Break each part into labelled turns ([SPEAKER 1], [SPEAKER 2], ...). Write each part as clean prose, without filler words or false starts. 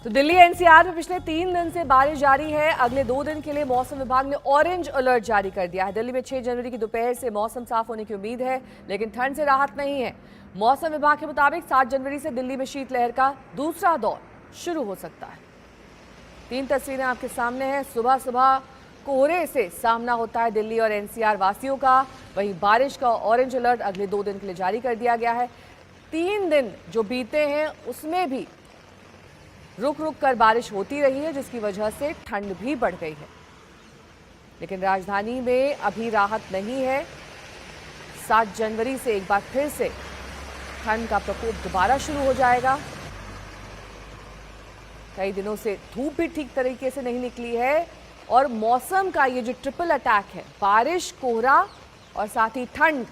[SPEAKER 1] तो दिल्ली एनसीआर में पिछले 3 दिन से बारिश जारी है। अगले 2 दिन के लिए मौसम विभाग ने ऑरेंज अलर्ट जारी कर दिया है। दिल्ली में 6 जनवरी की दोपहर से मौसम साफ होने की उम्मीद है, लेकिन ठंड से राहत नहीं है। मौसम विभाग के मुताबिक 7 जनवरी से दिल्ली में शीतलहर का दूसरा दौर शुरू हो सकता है। 3 तस्वीरें आपके सामने हैं। सुबह सुबह कोहरे से सामना होता है दिल्ली और एनसीआर वासियों का। वहीं बारिश का ऑरेंज अलर्ट अगले 2 दिन के लिए जारी कर दिया गया है। 3 दिन जो बीते हैं उसमें भी रुक रुक कर बारिश होती रही है, जिसकी वजह से ठंड भी बढ़ गई है। लेकिन राजधानी में अभी राहत नहीं है। 7 जनवरी से एक बार फिर से ठंड का प्रकोप दोबारा शुरू हो जाएगा। कई दिनों से धूप भी ठीक तरीके से नहीं निकली है और मौसम का ये जो ट्रिपल अटैक है, बारिश, कोहरा और साथ ही ठंड,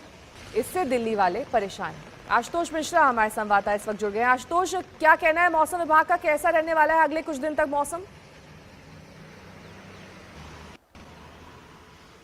[SPEAKER 1] इससे दिल्ली वाले परेशान हैं। आशुतोष मिश्रा हमारे संवाददाता इस वक्त जुड़ गए हैं। आशुतोष, क्या कहना है मौसम विभाग का, कैसा रहने वाला है अगले कुछ दिन तक मौसम?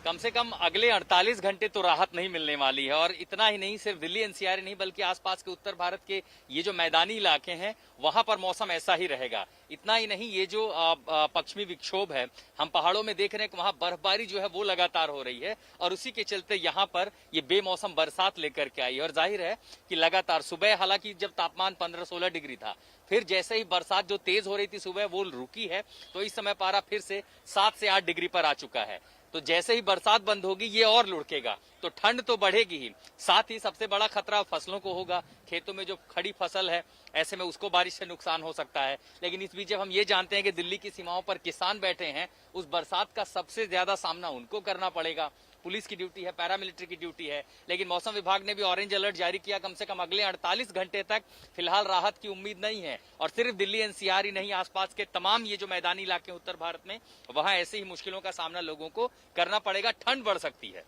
[SPEAKER 2] कम से कम अगले 48 घंटे तो राहत नहीं मिलने वाली है। और इतना ही नहीं, सिर्फ दिल्ली एनसीआर नहीं बल्कि आसपास के उत्तर भारत के ये जो मैदानी इलाके हैं वहां पर मौसम ऐसा ही रहेगा। इतना ही नहीं, ये जो पश्चिमी विक्षोभ है, हम पहाड़ों में देख रहे हैं कि वहां बर्फबारी जो है वो लगातार हो रही है और उसी के चलते यहाँ पर ये बेमौसम बरसात लेकर के आई। और जाहिर है कि लगातार सुबह, हालांकि जब तापमान 15-16 डिग्री था, फिर जैसे ही बरसात जो तेज हो रही थी सुबह वो रुकी है, तो इस समय पारा फिर से 7 से 8 डिग्री पर आ चुका है। तो जैसे ही बरसात बंद होगी ये और लुढ़केगा, तो ठंड तो बढ़ेगी ही, साथ ही सबसे बड़ा खतरा फसलों को होगा। खेतों में जो खड़ी फसल है, ऐसे में उसको बारिश से नुकसान हो सकता है। लेकिन इस बीच जब हम ये जानते हैं कि दिल्ली की सीमाओं पर किसान बैठे हैं, उस बरसात का सबसे ज्यादा सामना उनको करना पड़ेगा। पुलिस की ड्यूटी है, पैरामिलिट्री की ड्यूटी है, लेकिन मौसम विभाग ने भी ऑरेंज अलर्ट जारी किया। कम से कम अगले 48 घंटे तक फिलहाल राहत की उम्मीद नहीं है। और सिर्फ दिल्ली एनसीआर ही नहीं, आसपास के तमाम ये जो मैदानी इलाके उत्तर भारत में, वहां ऐसे ही मुश्किलों का सामना लोगों को करना पड़ेगा। ठंड बढ़ सकती है।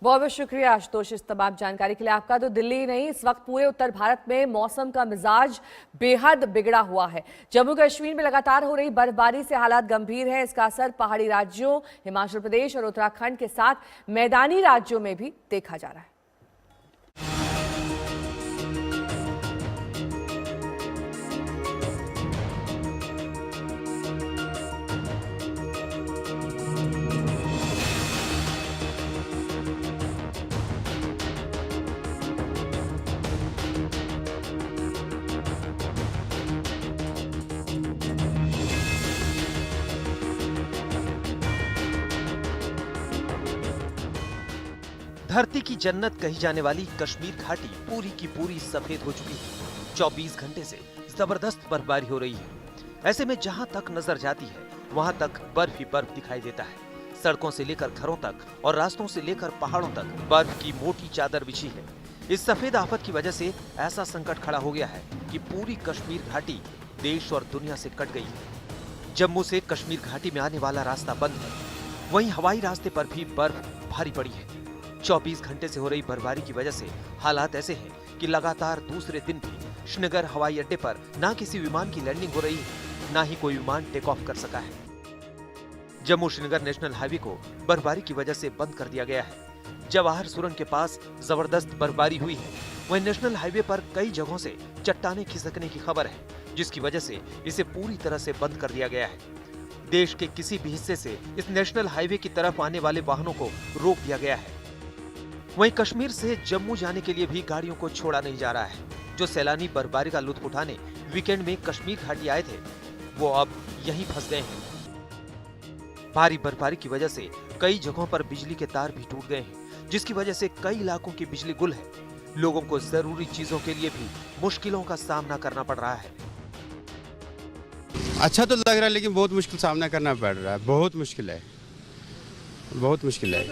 [SPEAKER 1] बहुत बहुत शुक्रिया आशुतोष इस तमाम जानकारी के लिए आपका। तो दिल्ली ही नहीं, इस वक्त पूरे उत्तर भारत में मौसम का मिजाज बेहद बिगड़ा हुआ है। जम्मू कश्मीर में लगातार हो रही बर्फबारी से हालात गंभीर है। इसका असर पहाड़ी राज्यों, हिमाचल प्रदेश और उत्तराखंड के साथ मैदानी राज्यों में भी देखा जा रहा है।
[SPEAKER 3] धरती की जन्नत कही जाने वाली कश्मीर घाटी पूरी की पूरी सफेद हो चुकी है। 24 घंटे से जबरदस्त बर्फबारी हो रही है। ऐसे में जहां तक नजर जाती है वहां तक बर्फ ही बर्फ दिखाई देता है। सड़कों से लेकर घरों तक और रास्तों से लेकर पहाड़ों तक बर्फ की मोटी चादर बिछी है। इस सफेद आफत की वजह से ऐसा संकट खड़ा हो गया है कि पूरी कश्मीर घाटी देश और दुनिया से कट गई है। जम्मू से कश्मीर घाटी में आने वाला रास्ता बंद है। वहीं हवाई रास्ते पर भी बर्फ भारी पड़ी है। 24 घंटे से हो रही बर्फबारी की वजह से हालात ऐसे हैं कि लगातार दूसरे दिन भी श्रीनगर हवाई अड्डे पर ना किसी विमान की लैंडिंग हो रही है, ना ही कोई विमान टेक ऑफ कर सका है। जम्मू श्रीनगर नेशनल हाईवे को बर्फबारी की वजह से बंद कर दिया गया है। जवाहर सुरंग के पास जबरदस्त बर्फबारी हुई है। वहीं नेशनल हाईवे पर कई जगहों से चट्टाने खिसकने की खबर है, जिसकी वजह से इसे पूरी तरह से बंद कर दिया गया है। देश के किसी भी हिस्से से इस नेशनल हाईवे की तरफ आने वाले वाहनों को रोक दिया गया है। वहीं कश्मीर से जम्मू जाने के लिए भी गाड़ियों को छोड़ा नहीं जा रहा है। जो सैलानी बर्फबारी का लुत्फ उठाने वीकेंड में कश्मीर घाटी आए थे, वो अब यहीं फंस गए हैं। भारी बर्फबारी की वजह से कई जगहों पर बिजली के तार भी टूट गए हैं, जिसकी वजह से कई इलाकों की बिजली गुल है। लोगों को जरूरी चीजों के लिए भी मुश्किलों का सामना करना पड़ रहा है।
[SPEAKER 4] अच्छा तो लग रहा है, लेकिन बहुत मुश्किल सामना करना पड़ रहा है। बहुत मुश्किल है, बहुत मुश्किल है,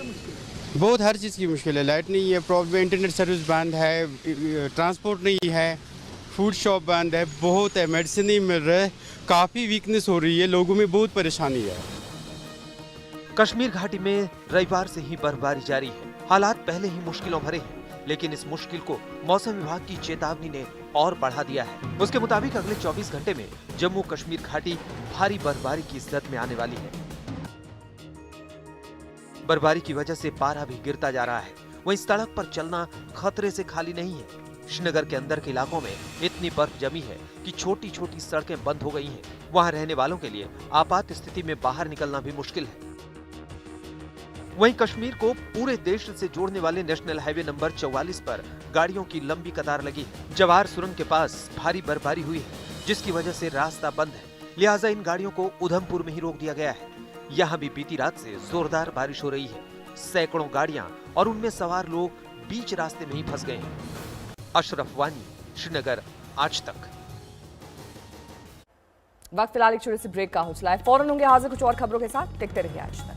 [SPEAKER 4] बहुत हर चीज़ की मुश्किल है। लाइट नहीं है, प्रॉब्लम, इंटरनेट सर्विस बंद है, ट्रांसपोर्ट नहीं है, फूड शॉप बंद है, बहुत है, मेडिसिन नहीं मिल रहा है, काफ़ी वीकनेस हो रही है, लोगों में बहुत परेशानी है।
[SPEAKER 3] कश्मीर घाटी में रविवार से ही बर्फबारी जारी है। हालात पहले ही मुश्किलों भरे हैं, लेकिन इस मुश्किल को मौसम विभाग की चेतावनी ने और बढ़ा दिया है। उसके मुताबिक अगले 24 घंटे में जम्मू कश्मीर घाटी भारी बर्फबारी की जद में आने वाली है। बर्फबारी की वजह से पारा भी गिरता जा रहा है। वहीं सड़क पर चलना खतरे से खाली नहीं है। श्रीनगर के अंदर के इलाकों में इतनी बर्फ जमी है कि छोटी छोटी सड़कें बंद हो गई हैं। वहां रहने वालों के लिए आपात स्थिति में बाहर निकलना भी मुश्किल है। वहीं कश्मीर को पूरे देश से जोड़ने वाले नेशनल हाईवे नंबर 44 पर गाड़ियों की लंबी कतार लगी है। जवाहर सुरंग के पास भारी बर्फबारी हुई है, जिसकी वजह से रास्ता बंद है। लिहाजा इन गाड़ियों को उधमपुर में ही रोक दिया गया है। यहाँ भी बीती रात से जोरदार बारिश हो रही है। सैकड़ों गाड़ियां और उनमें सवार लोग बीच रास्ते में ही फंस गए हैं। अशरफ वानी, श्रीनगर, आज तक।
[SPEAKER 1] वक्त फिलहाल एक छोटे से ब्रेक का हो चला है। फौरन होंगे हाजिर कुछ और खबरों के साथ। देखते रहिए आज तक।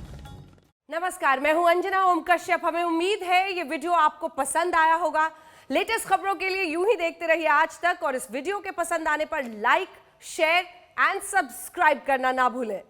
[SPEAKER 5] नमस्कार, मैं हूं अंजना ओम कश्यप। हमें उम्मीद है ये वीडियो आपको पसंद आया होगा। लेटेस्ट खबरों के लिए यूं ही देखते रहिए आज तक, और इस वीडियो के पसंद आने पर लाइक, शेयर एंड सब्सक्राइब करना ना भूलें।